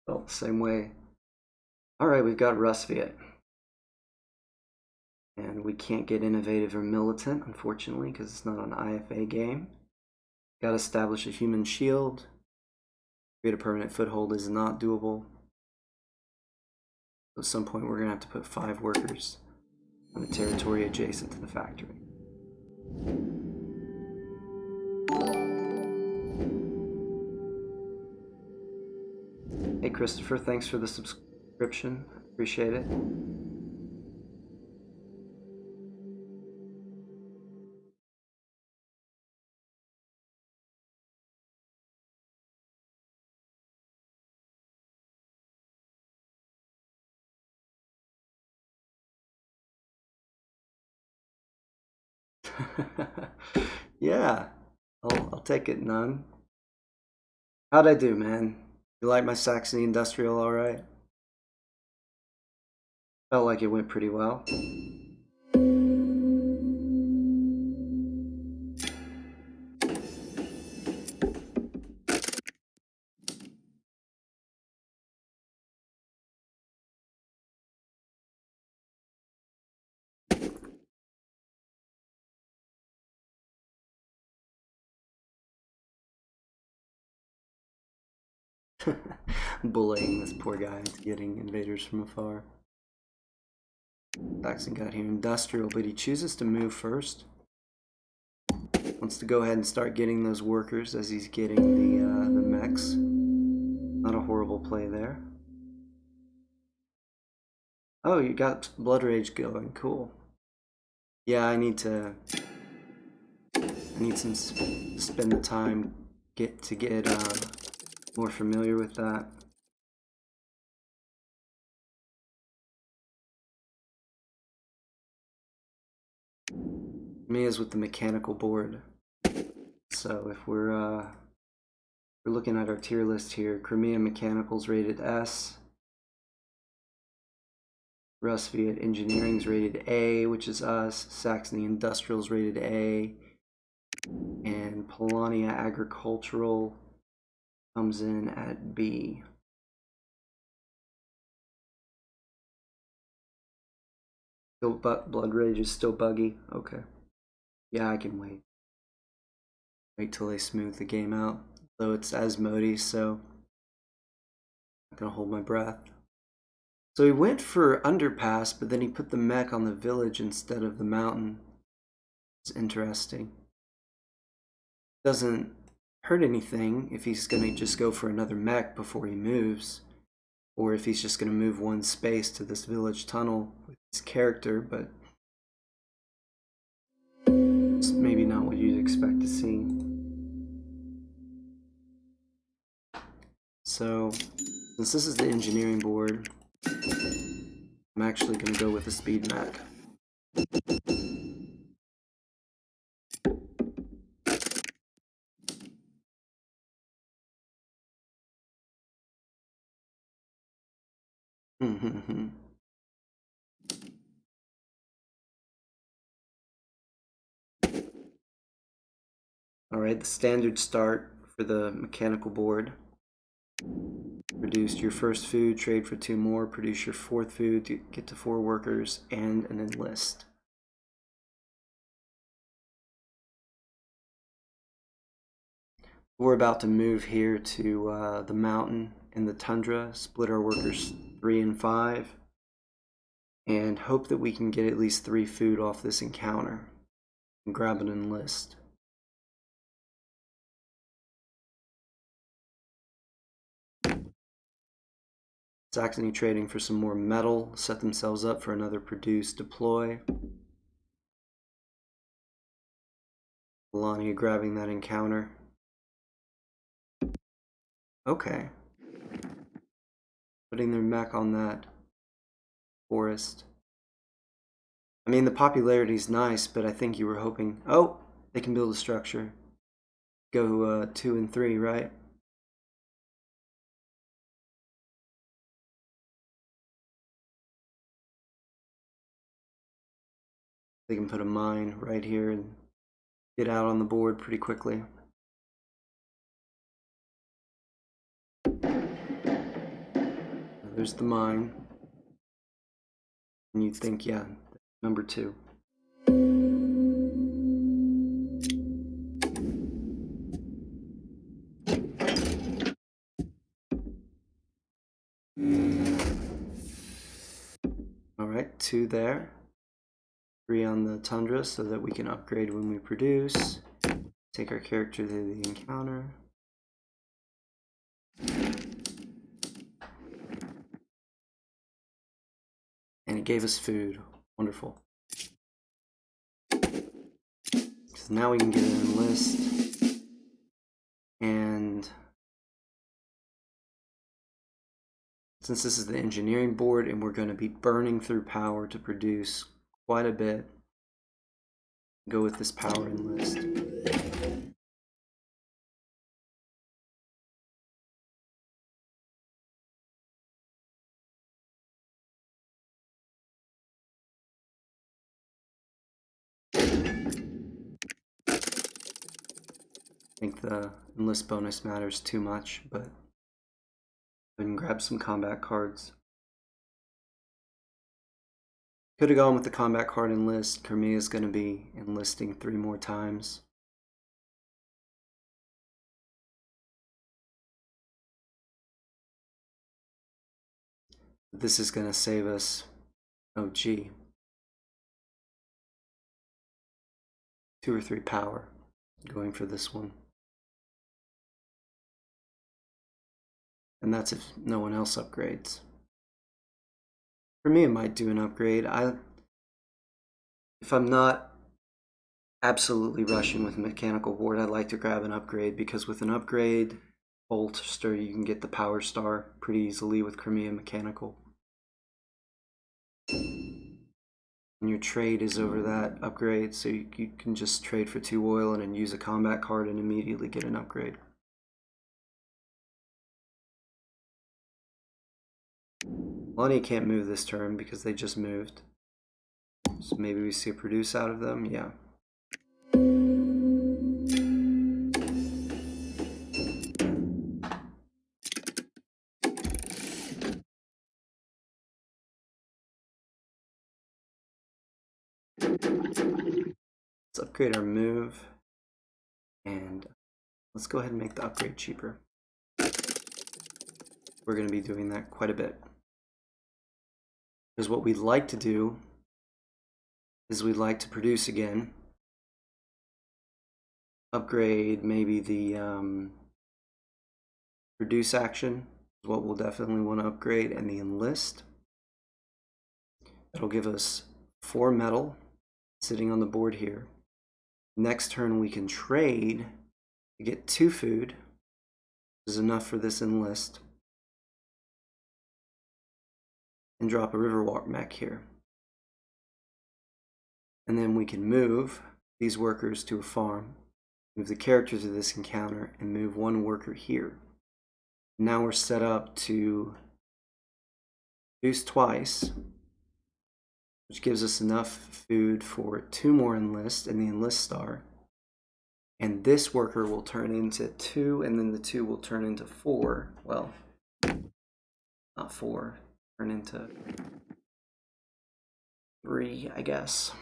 Felt the same way. Alright, we've got Rusviet. And we can't get innovative or militant, unfortunately, because it's not an IFA game. Gotta establish a human shield. Create a permanent foothold is not doable. At some point we're gonna have to put 5 workers on the territory adjacent to the factory. Hey Christopher, thanks for the subscription. Appreciate it. Yeah, I'll take it, none. How'd I do, man? You like my Saxony Industrial all right? Felt like it went pretty well. Bullying this poor guy into getting invaders from afar. Saxon got here industrial, but he chooses to move first. Wants to go ahead and start getting those workers as he's getting the mechs. Not a horrible play there. Oh, you got Blood Rage going. Cool. Yeah, I need some spend the time to get more familiar with that. Me is with the mechanical board. So if we're looking at our tier list here, Crimea Mechanical's rated S. Rusviet Engineering's rated A, which is us. Saxony Industrial's rated A. And Polania Agricultural comes in at B. Still, Blood Rage is still buggy. Okay. Yeah, I can wait. Wait till they smooth the game out. Though it's Asmodee, so I'm not gonna hold my breath. So he went for Underpass, but then he put the mech on the village instead of the mountain. It's interesting. Doesn't hurt anything if he's gonna just go for another mech before he moves, or if he's just gonna move one space to this village tunnel with his character, but it's maybe not what you'd expect to see. So, since this is the engineering board, I'm actually gonna go with the speed mech. Alright, the standard start for the mechanical board. Produced your first food, trade for 2 more, produce your 4th food, to get to 4 workers, and an enlist. We're about to move here to the mountain and the tundra, split our workers 3 and 5, and hope that we can get at least 3 food off this encounter and grab an enlist. Saxony trading for some more metal, set themselves up for another produce deploy. Melania grabbing that encounter. Okay. Putting their mech on that forest. I mean, the popularity's nice, but I think you were hoping... Oh! They can build a structure. Go 2 and 3, right? They can put a mine right here and get out on the board pretty quickly. There's the mine. And you think, yeah, number 2. Alright, 2 there. 3 on the tundra so that we can upgrade when we produce. Take our character to the encounter. And it gave us food. Wonderful. So now we can get an enlist. And since this is the engineering board and we're going to be burning through power to produce quite a bit, go with this power enlist. I think the enlist bonus matters too much, but we can grab some combat cards. Could have gone with the combat card enlist. Crimea is going to be enlisting 3 more times. This is going to save us, oh gee, 2 or 3 power going for this one. And that's if no one else upgrades. For me, it might do an upgrade. If I'm not absolutely rushing with mechanical ward, I'd like to grab an upgrade, because with an upgrade bolster, you can get the power star pretty easily with Crimea mechanical. And your trade is over that upgrade, so you can just trade for 2 oil and then use a combat card and immediately get an upgrade. Lonnie can't move this turn because they just moved. So maybe we see a produce out of them, yeah. Let's upgrade our move, and let's go ahead and make the upgrade cheaper. We're going to be doing that quite a bit. Because what we'd like to do is we'd like to produce again. Upgrade maybe the produce action is what we'll definitely want to upgrade, and the enlist. That'll give us 4 metal sitting on the board here. Next turn we can trade to get 2 food, which is enough for this enlist, and drop a Riverwalk mech here. And then we can move these workers to a farm, move the character to this encounter, and move 1 worker here. Now we're set up to produce twice, which gives us enough food for 2 more enlist and the enlist star. And this worker will turn into 2, and then the 2 will turn into 4. Well, not 4, turn into 3, I guess.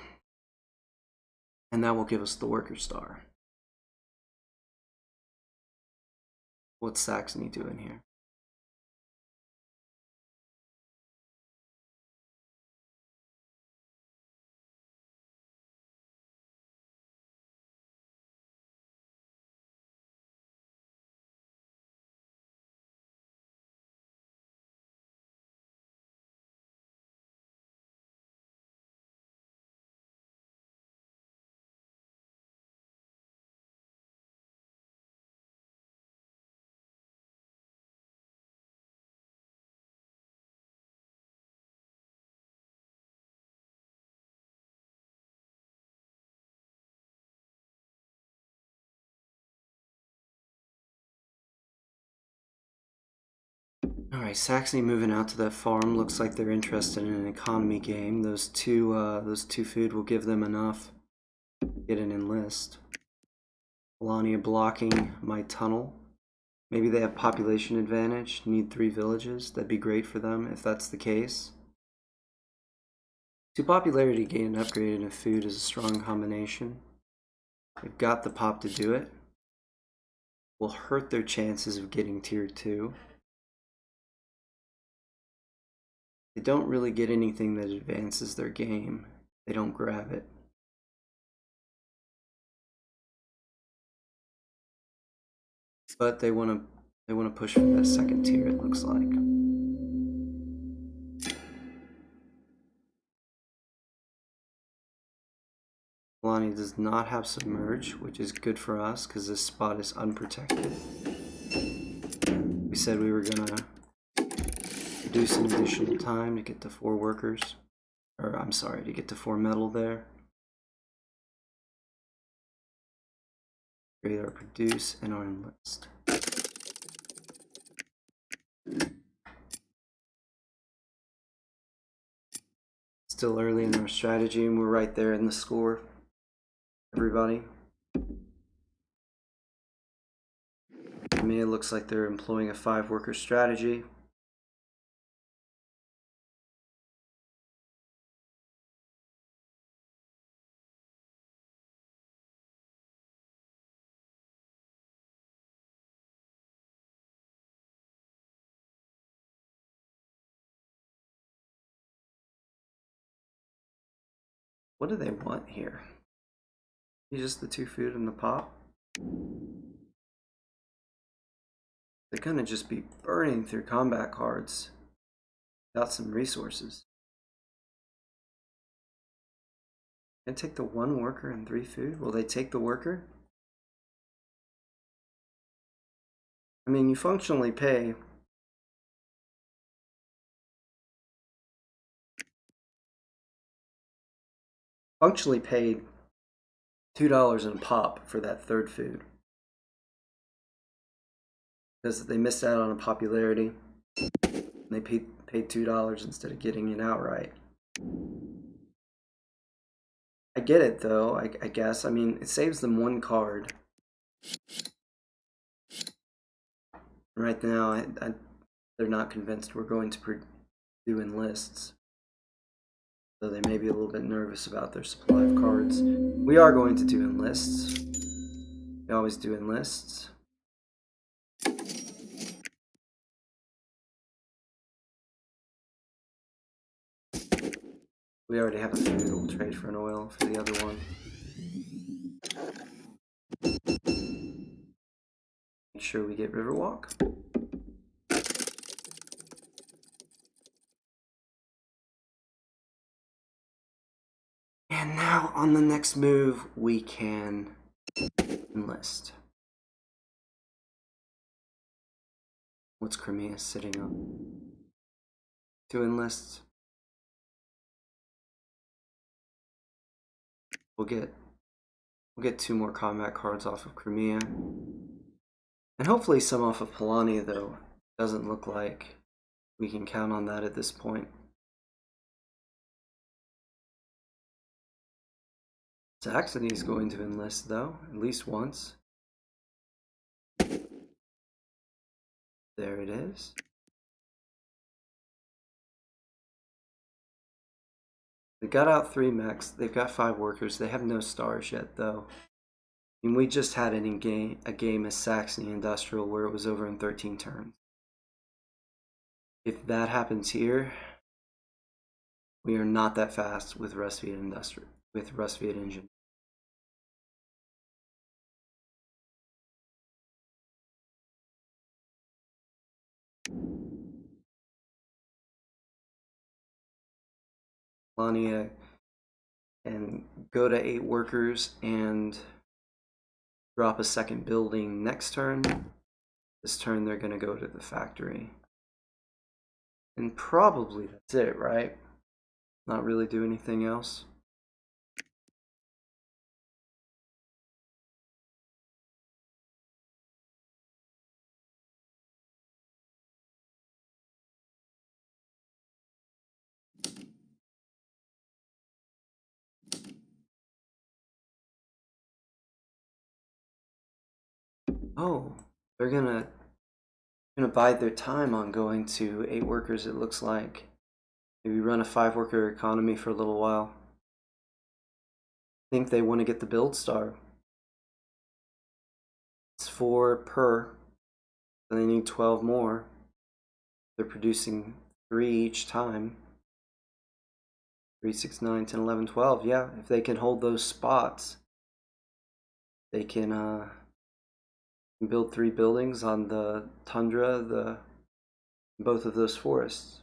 And that will give us the worker star. What's Saxony doing here? Alright, Saxony moving out to that farm. Looks like they're interested in an economy game. Those two food will give them enough to get an enlist. Melania blocking my tunnel. Maybe they have population advantage, need 3 villages. That'd be great for them if that's the case. 2 popularity gain and upgrade in a food is a strong combination. They've got the pop to do it. Will hurt their chances of getting tier 2. They don't really get anything that advances their game. They don't grab it. But they want to push for that second tier, it looks like. Lonnie does not have submerge, which is good for us because this spot is unprotected. We said we were gonna reduce an additional time to get to 4 workers. Or I'm sorry, to get to 4 metal there. Create our produce and our enlist. Still early in our strategy and we're right there in the score. Everybody. To me, it looks like they're employing a 5 worker strategy. What do they want here? Just the 2 food and the pop? They're gonna just be burning through combat cards without some resources. And take the 1 worker and 3 food? Will they take the worker? I mean, you functionally pay paid $2 in a pop for that 3rd food. Because they missed out on a popularity. And they paid $2 instead of getting it outright. I get it though, I guess. I mean, it saves them 1 card. Right now, they're not convinced we're going to do enlists. So they may be a little bit nervous about their supply of cards. We are going to do enlists. We always do enlists. We already have a food. We'll trade for an oil for the other one. Make sure we get Riverwalk. And now on the next move, we can enlist. What's Crimea sitting on? 2 enlists. We'll get 2 more combat cards off of Crimea. And hopefully some off of Polania, though. Doesn't look like we can count on that at this point. Saxony's going to enlist, though, at least once. There it is. They got out 3 mechs. They've got 5 workers. They have no stars yet, though. I mean, we just had a game as Saxony Industrial where it was over in 13 turns. If that happens here, we are not that fast with Rusviet Industrial, with Rusviet Engine. Lania and go to 8 workers and drop a 2nd building next turn. This turn they're going to go to the factory. And probably that's it, right? Not really do anything else. Oh, they're gonna Gonna bide their time on going to 8 workers, it looks like. Maybe run a 5-worker economy for a little while. I think they want to get the build star. It's 4 per, so they need 12 more. They're producing 3 each time. 3, 6, 9, 10, 11, 12. Yeah, if they can hold those spots, they can build 3 buildings on the tundra, both of those forests.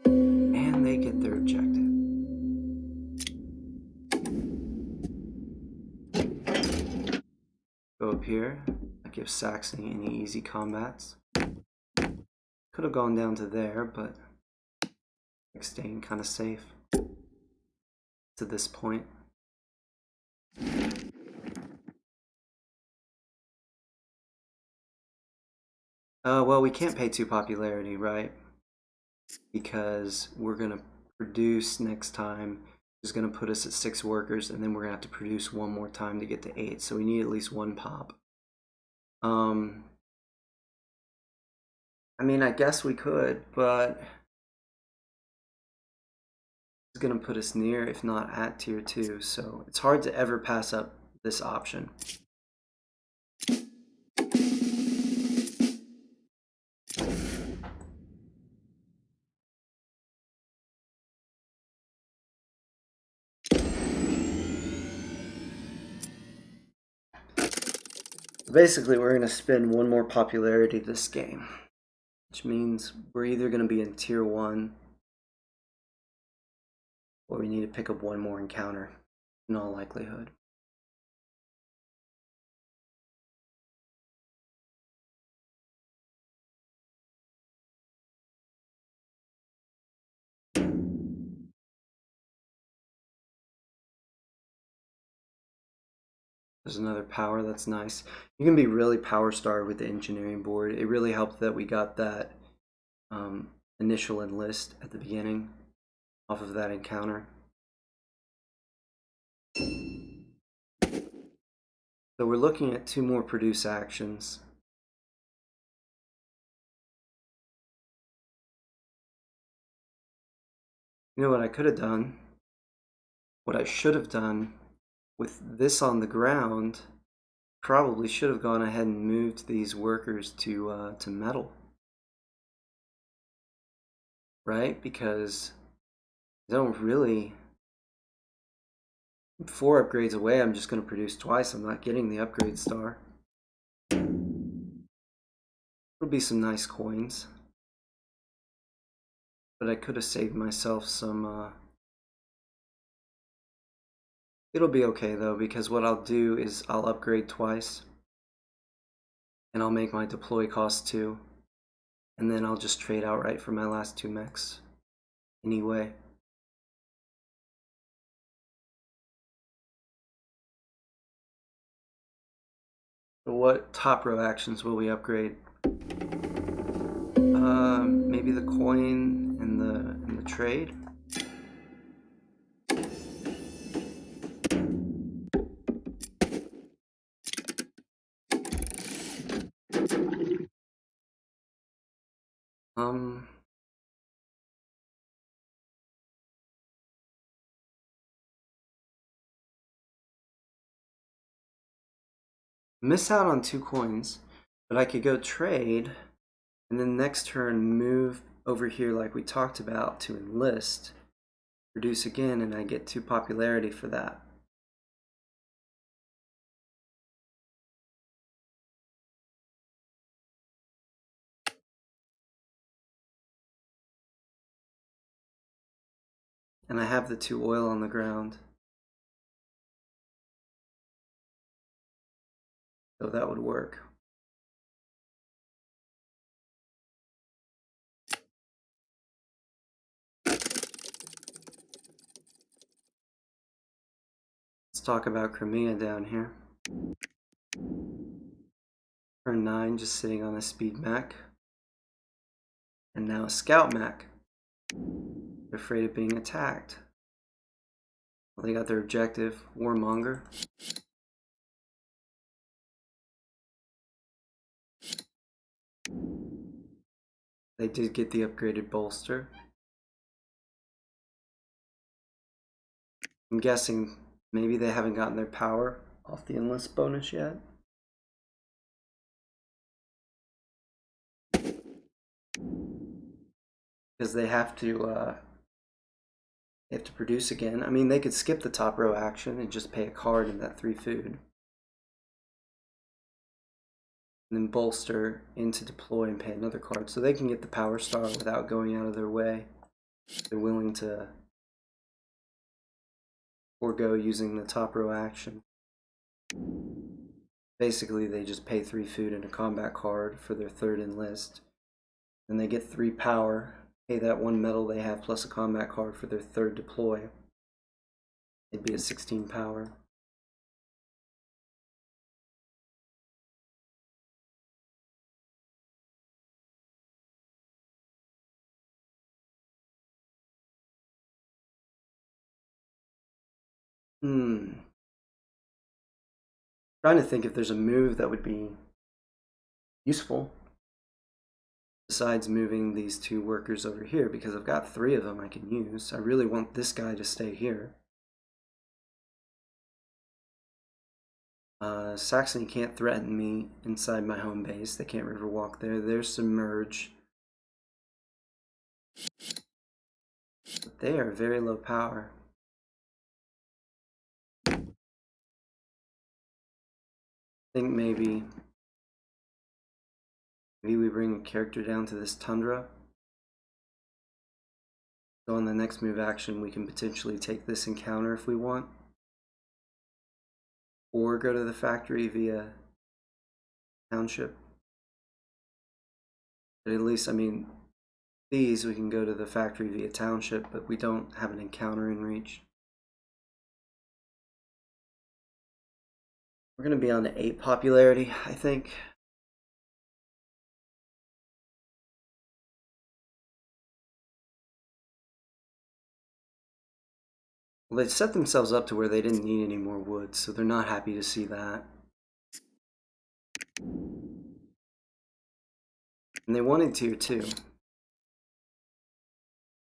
And they get their objective. Go up here. I give Saxony any easy combats. Could have gone down to there, but staying kind of safe to this point. Well, we can't pay 2 popularity, right? Because we're gonna produce next time is gonna put us at 6 workers, and then we're gonna have to produce 1 more time to get to 8. So we need at least 1 pop. I mean, I guess we could, but it's gonna put us near, if not at tier 2. So it's hard to ever pass up this option. Basically, we're going to spend 1 more popularity this game, which means we're either going to be in tier 1 or we need to pick up 1 more encounter in all likelihood. There's another power, that's nice. You can be really power starved with the engineering board. It really helped that we got that initial enlist at the beginning off of that encounter. So we're looking at 2 more produce actions. You know what I could have done? What I should have done with this on the ground, probably should have gone ahead and moved these workers to metal, right? Because I don't really, 4 upgrades away, I'm just going to produce twice. I'm not getting the upgrade star. It'll be some nice coins, but I could have saved myself some. It'll be okay though, because what I'll do is I'll upgrade twice, and I'll make my deploy cost 2, and then I'll just trade outright for my last 2 mechs anyway. So what top row actions will we upgrade? Maybe the coin and the trade. Miss out on 2 coins, but I could go trade, and then next turn move over here like we talked about to enlist, produce again, and I get 2 popularity for that. And I have the 2 oil on the ground. So that would work. Let's talk about Crimea down here. Turn 9, just sitting on a speed mech. And now a scout mech. They're afraid of being attacked. Well, they got their objective, Warmonger. They did get the upgraded bolster. I'm guessing maybe they haven't gotten their power off the enlist bonus yet. Because they have to produce again. I mean, they could skip the top row action and just pay a card in that 3 food. And then bolster into deploy and pay another card. So they can get the power star without going out of their way. They're willing to forego using the top row action. Basically, they just pay 3 food and a combat card for their 3rd enlist. Then they get 3 power, pay that 1 metal they have plus a combat card for their 3rd deploy. It'd be a 16 power. Trying to think if there's a move that would be useful besides moving these 2 workers over here, because I've got 3 of them I can use. I really want this guy to stay here. Saxony can't threaten me inside my home base. They can't river walk there. They're submerged. But they are very low power. I think maybe we bring a character down to this tundra. So on the next move action, we can potentially take this encounter if we want. Or go to the factory via township. But at least, I mean, these we can go to the factory via township, but we don't have an encounter in reach. We're going to be on to 8 popularity, I think. Well, they set themselves up to where they didn't need any more wood, so they're not happy to see that. And they wanted tier 2. So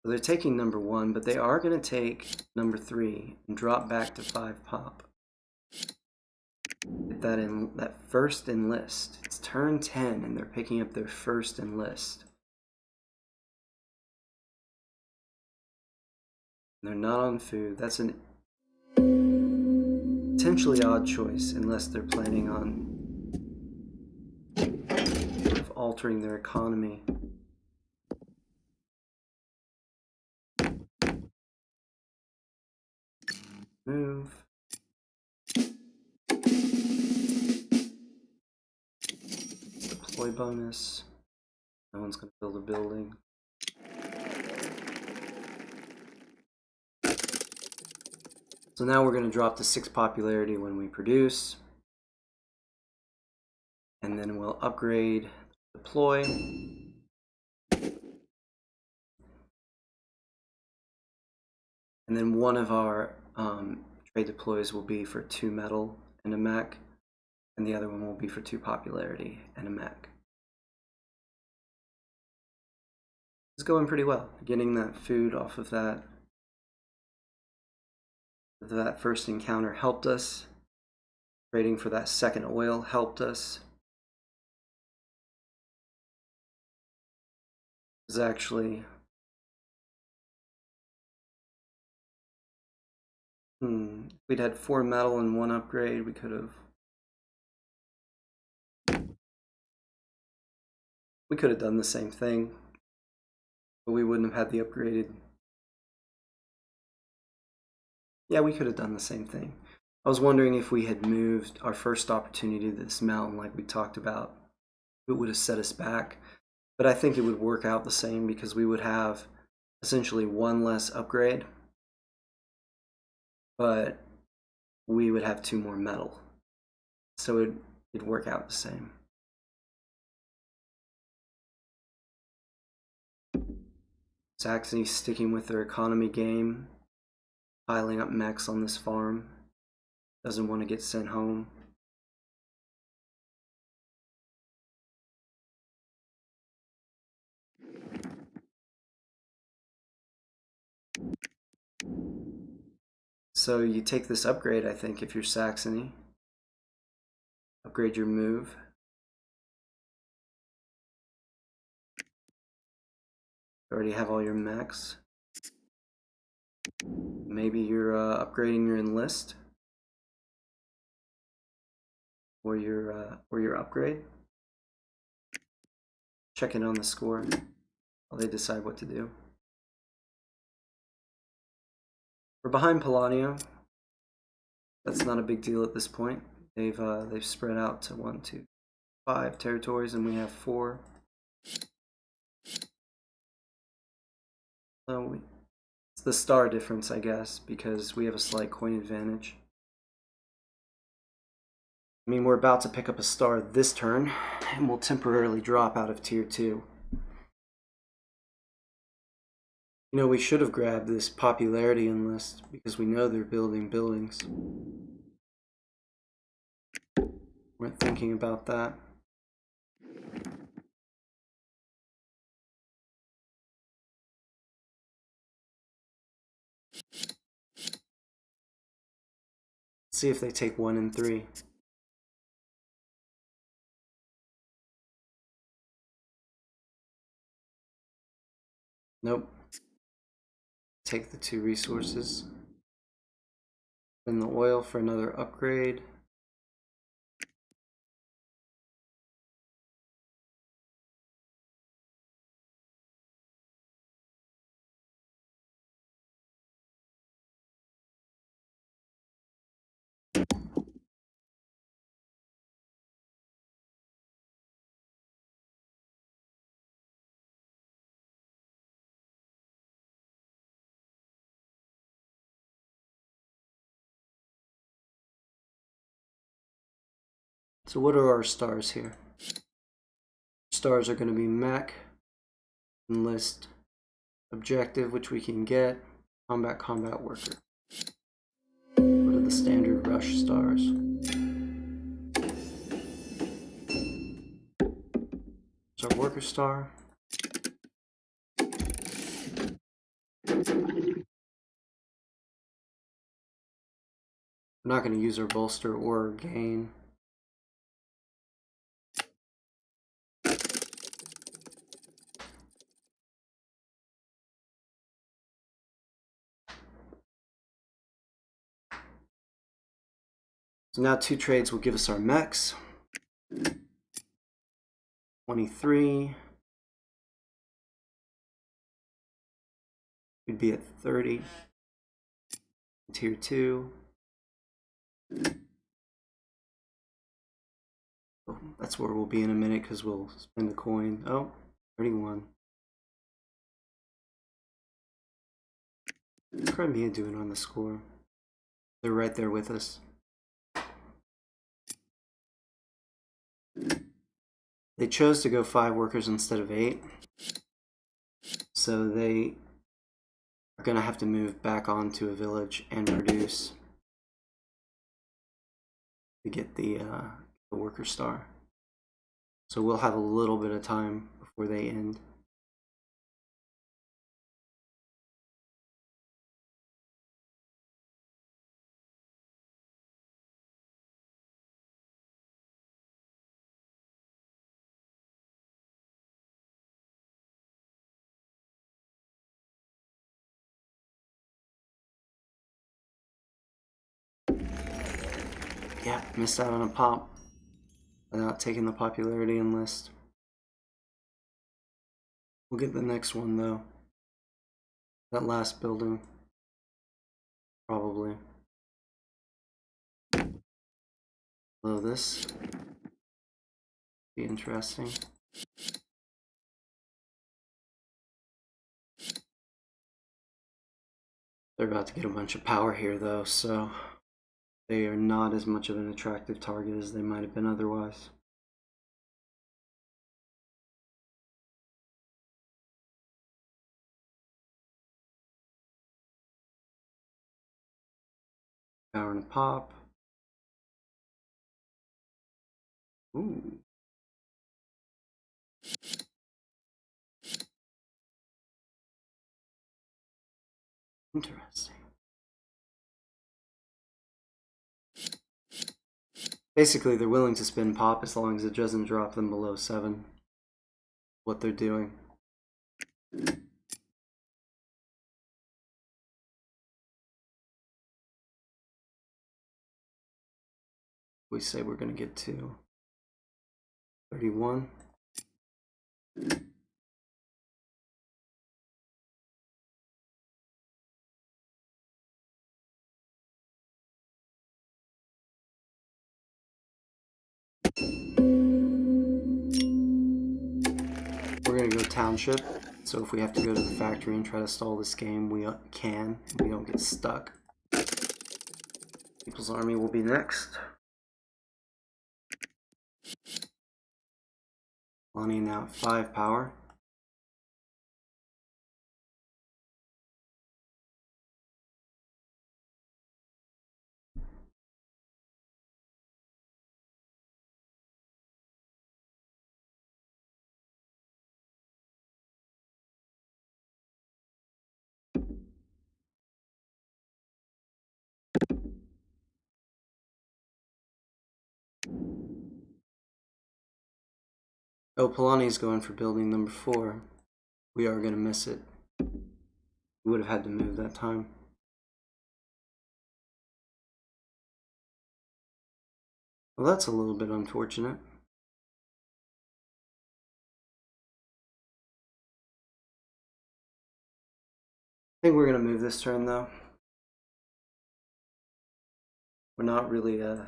they're taking number 1, but they are going to take number 3 and drop back to 5 pop. Get that in that first enlist. It's turn 10 and they're picking up their first enlist. They're not on food. That's an potentially odd choice unless they're planning on sort of altering their economy. Move. Deploy bonus. No one's going to build a building. So now we're going to drop to 6 popularity when we produce. And then we'll upgrade deploy. And then one of our trade deploys will be for 2 metal and a mech. And the other one will be for 2 popularity and a mech. It's going pretty well. Getting that food off of that first encounter helped us. Trading for that second oil helped us. It was actually if we'd had 4 metal and 1 upgrade, we could have done the same thing, but we wouldn't have had the upgraded. Yeah, we could have done the same thing. I was wondering if we had moved our first opportunity to this mountain like we talked about, it would have set us back. But I think it would work out the same because we would have essentially 1 less upgrade, but we would have 2 more metal. So it'd work out the same. Saxony sticking with their economy game, piling up mechs on this farm, doesn't want to get sent home. So you take this upgrade, I think, if you're Saxony. Upgrade your move. You already have all your mechs. Maybe you're upgrading your enlist. Or your upgrade. Check in on the score while they decide what to do. We're behind Polania. That's not a big deal at this point. They've spread out to 1, 2, 5 territories, and we have 4. So it's the star difference, I guess, because we have a slight coin advantage. I mean, we're about to pick up a star this turn, and we'll temporarily drop out of tier 2. You know, we should have grabbed this popularity enlist because we know they're building buildings. Weren't thinking about that. Let's see if they take 1 and 3. Nope. Take the 2 resources. Spend the oil for another upgrade. So what are our stars here? Stars are going to be mech, enlist, objective, which we can get, combat worker. What are the standard rush stars? There's our worker star. We're not going to use our bolster or gain. So now 2 trades will give us our mechs. 23. We'd be at 30. Tier 2. Oh, that's where we'll be in a minute because we'll spend the coin. Oh, 31. What's Crimea doing on the score? They're right there with us. They chose to go 5 workers instead of 8. So they are going to have to move back onto a village and produce to get the worker star. So we'll have a little bit of time before they end. Yeah, missed out on a pop without taking the popularity enlist. We'll get the next one though. That last building. Probably. Although this be interesting. They're about to get a bunch of power here though, so they are not as much of an attractive target as they might have been otherwise. Power and a pop. Ooh. Interesting. Basically, they're willing to spin pop as long as it doesn't drop them below 7. What they're doing. We say we're going to get to 31. We're going to go township. So if we have to go to the factory and try to stall this game, we can. We don't get stuck. People's Army will be next. Lonnie now at 5 power. Oh, Polani's going for building number 4. We are going to miss it. We would have had to move that time. Well, that's a little bit unfortunate. I think we're going to move this turn, though. We're not really a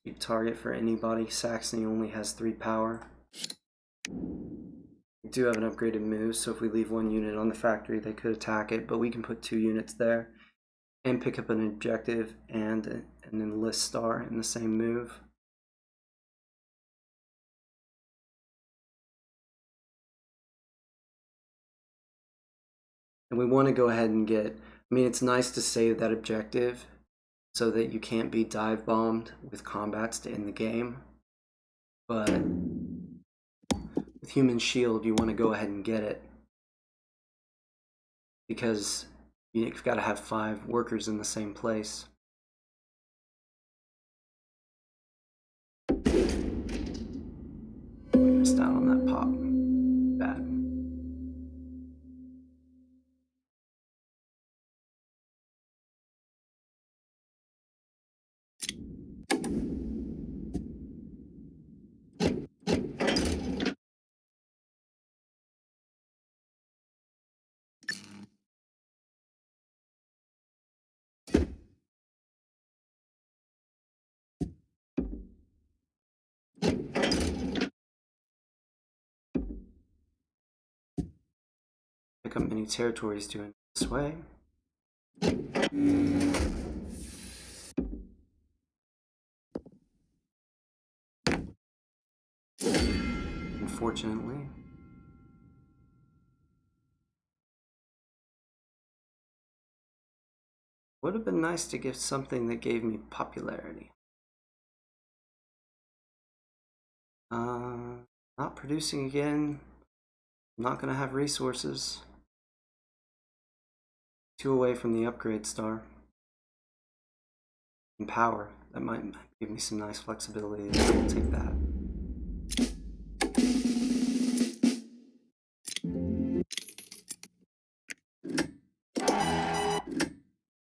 big target for anybody. Saxony only has 3 power. We do have an upgraded move, so if we leave 1 unit on the factory, they could attack it, but we can put 2 units there and pick up an objective and an enlist star in the same move. And we want to go ahead and get, I mean, it's nice to save that objective so that you can't be dive bombed with combats to end the game. But with Human Shield, you want to go ahead and get it because you've got to have 5 workers in the same place. We missed out on that pop. Bad. Pick up many territories doing it this way. Unfortunately. Would have been nice to give something that gave me popularity. Not producing again. I'm not gonna have resources. 2 away from the upgrade star. And power. That might give me some nice flexibility. I'll take that.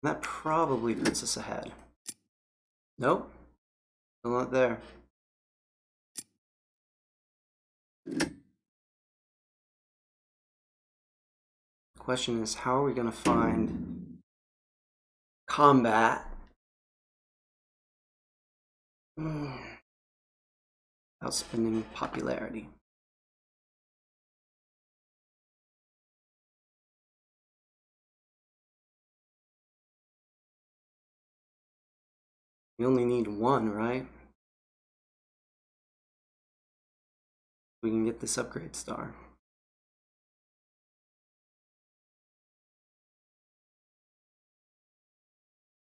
That probably puts us ahead. Nope. Still not there. Question is, how are we going to find combat without spending popularity? We only need 1, right? We can get this upgrade star.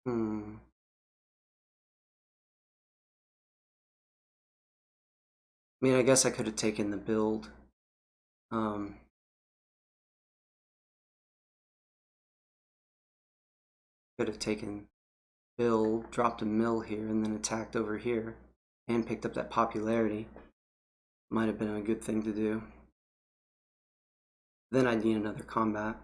I mean, I guess I could have taken the build. Could have taken dropped a mill here and then attacked over here and picked up that popularity. Might have been a good thing to do. Then I'd need another combat.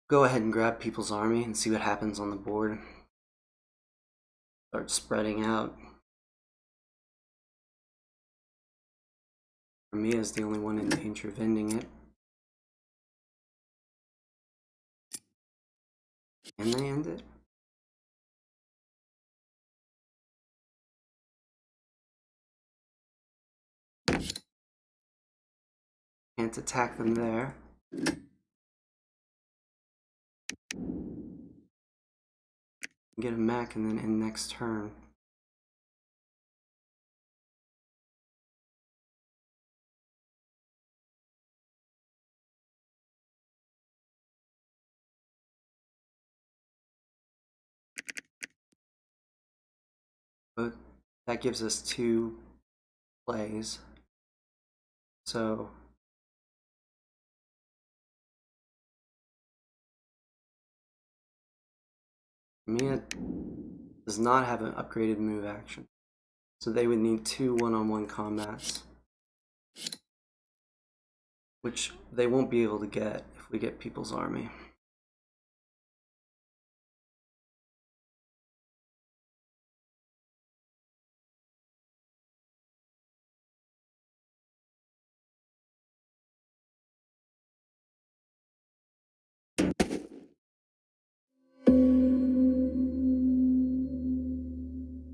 Go ahead and grab people's army and see what happens on the board. Start spreading out. Crimea is the only one in danger of ending it. Can they end it? Can't attack them there. Get a mech and then end next turn. But that gives us 2 plays. So Mia does not have an upgraded move action. So they would need 2 one-on-one combats, which they won't be able to get if we get people's army.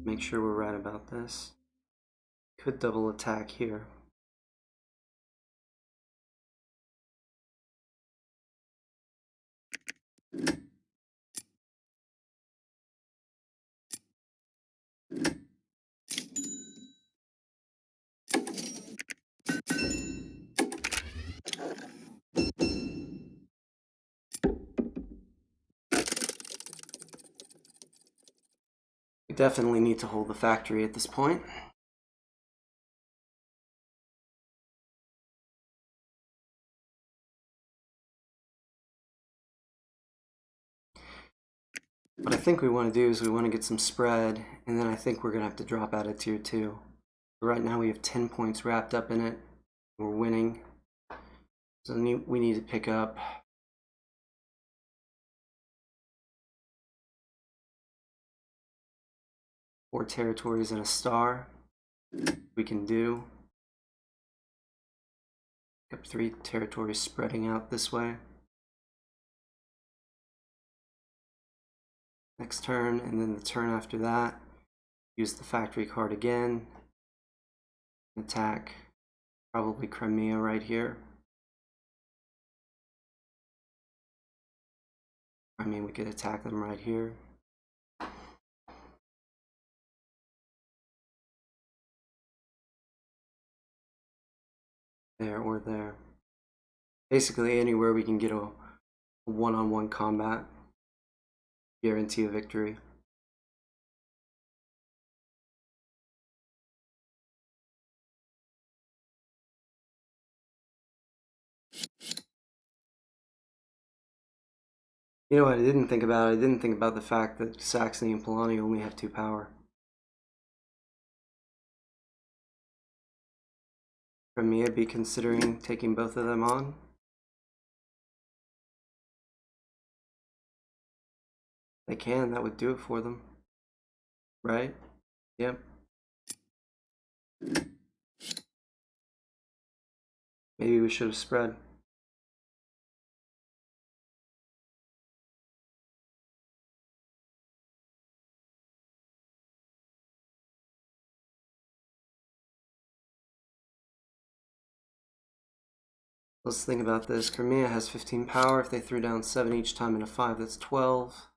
Make sure we're right about this. Could double attack here. We definitely need to hold the factory at this point. What I think we want to do is we want to get some spread, and then I think we're going to have to drop out of tier 2. Right now we have 10 points wrapped up in it. We're winning. So we need to pick up four territories and a star. We can do. Pick up 3 territories spreading out this way. Next turn, and then the turn after that, use the factory card again. Attack probably Crimea right here. I mean, we could attack them right here. There or there. Basically anywhere we can get a one-on-one combat. Guarantee a victory. You know what I didn't think about? I didn't think about the fact that Saxony and Polani only have 2 power. Crimea be considering taking both of them on? They can, that would do it for them. Right? Yep. Maybe we should have spread. Let's think about this. Crimea has 15 power. If they threw down 7 each time in a 5, that's 12.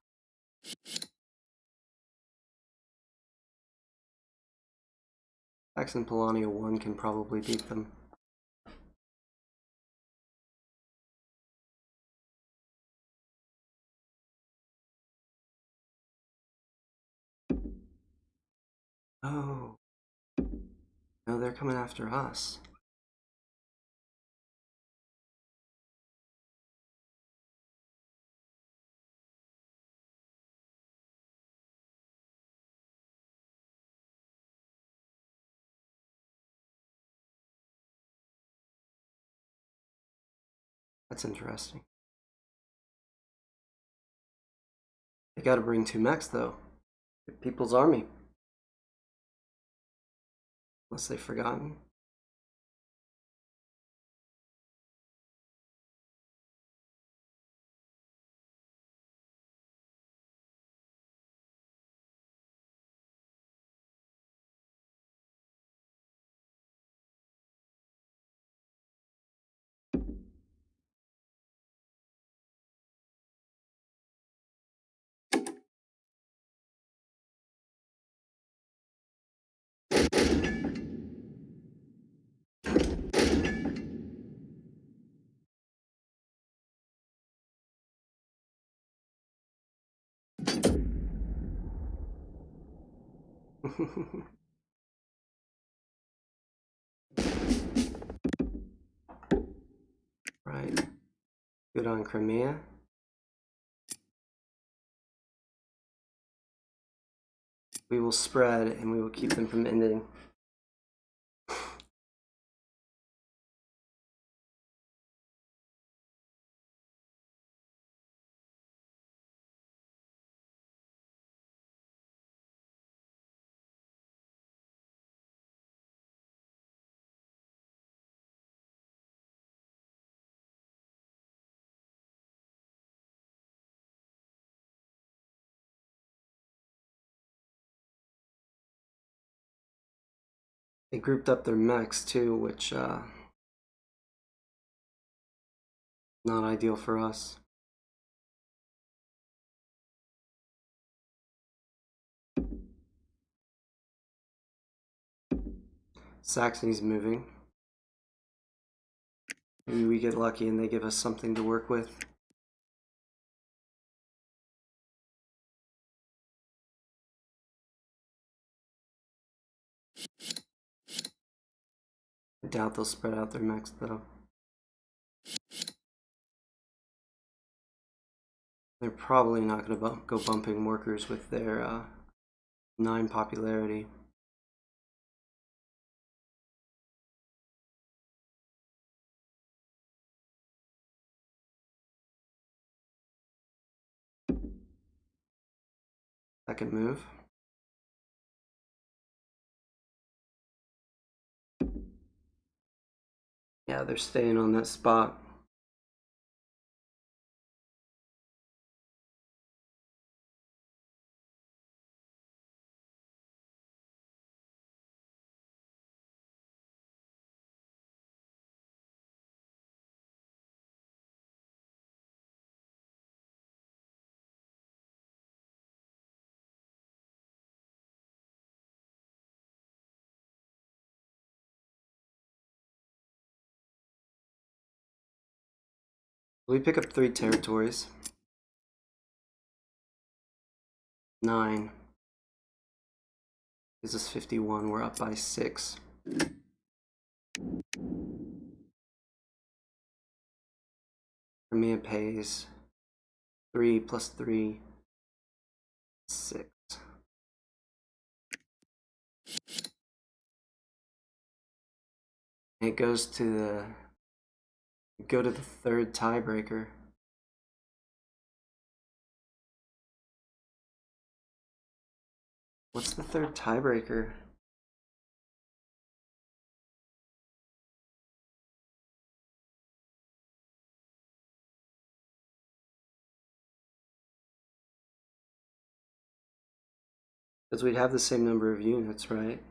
Saxon Polania 1 can probably beat them. Oh. No, they're coming after us. That's interesting. They gotta bring 2 mechs though. People's army. Unless they've forgotten. Right. Good on Crimea. We will spread and we will keep them from ending. They grouped up their mechs too, which not ideal for us. Saxony's moving. Maybe we get lucky and they give us something to work with. I doubt they'll spread out their mechs though. They're probably not going to go bumping workers with their 9 popularity. Second move. Yeah, they're staying on that spot. We pick up 3 territories. 9. Gives us 51. We're up by 6. Crimea pays 3 plus 3, 6. It goes to the go to the 3rd tiebreaker. What's the 3rd tiebreaker? Because we'd have the same number of units, right?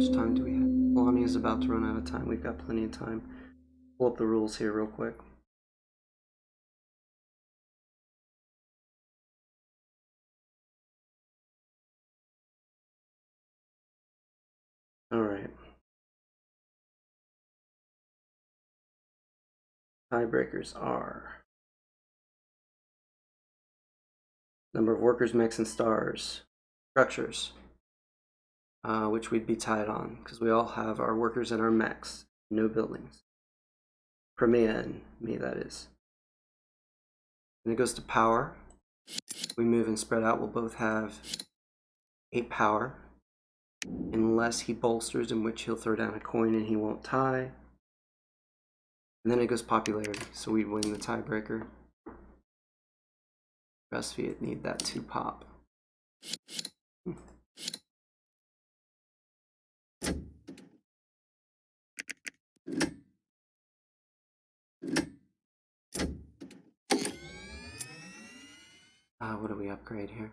much time do we have? Lonnie is about to run out of time. We've got plenty of time. Pull up the rules here real quick. All right. Tiebreakers are number of workers, mechs, and stars. Structures, which we'd be tied on because we all have our workers and our mechs. No buildings. Premier and me, that is. And it goes to power. We move and spread out. We'll both have 8 power. Unless he bolsters, in which he'll throw down a coin and he won't tie. And then it goes popularity, so we win the tiebreaker. Rusviet need that 2 pop. What do we upgrade here?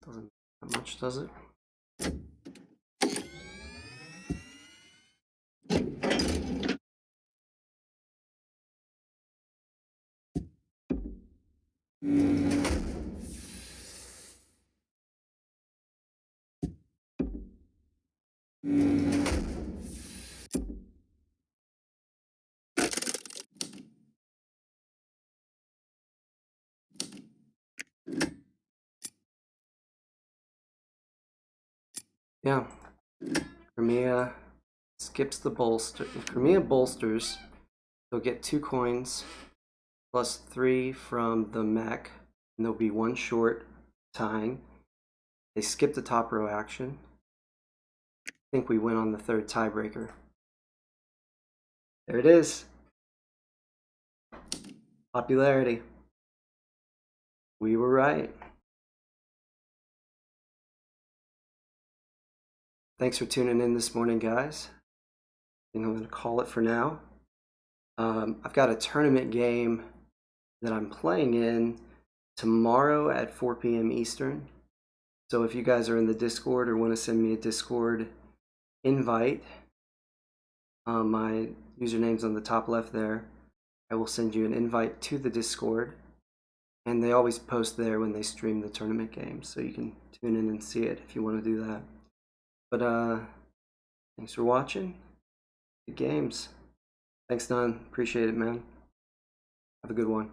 Doesn't that much, does it? Yeah. Crimea skips the bolster. If Crimea bolsters, they'll get 2 coins plus 3 from the mech, and there'll be 1 short tying. They skip the top row action. I think we win on the 3rd tiebreaker. There it is. Popularity. We were right. Thanks for tuning in this morning, guys. I think I'm going to call it for now. I've got a tournament game that I'm playing in tomorrow at 4 p.m. Eastern. So if you guys are in the Discord or want to send me a Discord invite, my username's on the top left there. I will send you an invite to the Discord. And they always post there when they stream the tournament game, so you can tune in and see it if you want to do that. But thanks for watching. Good games. Thanks, Don. Appreciate it, man. Have a good one.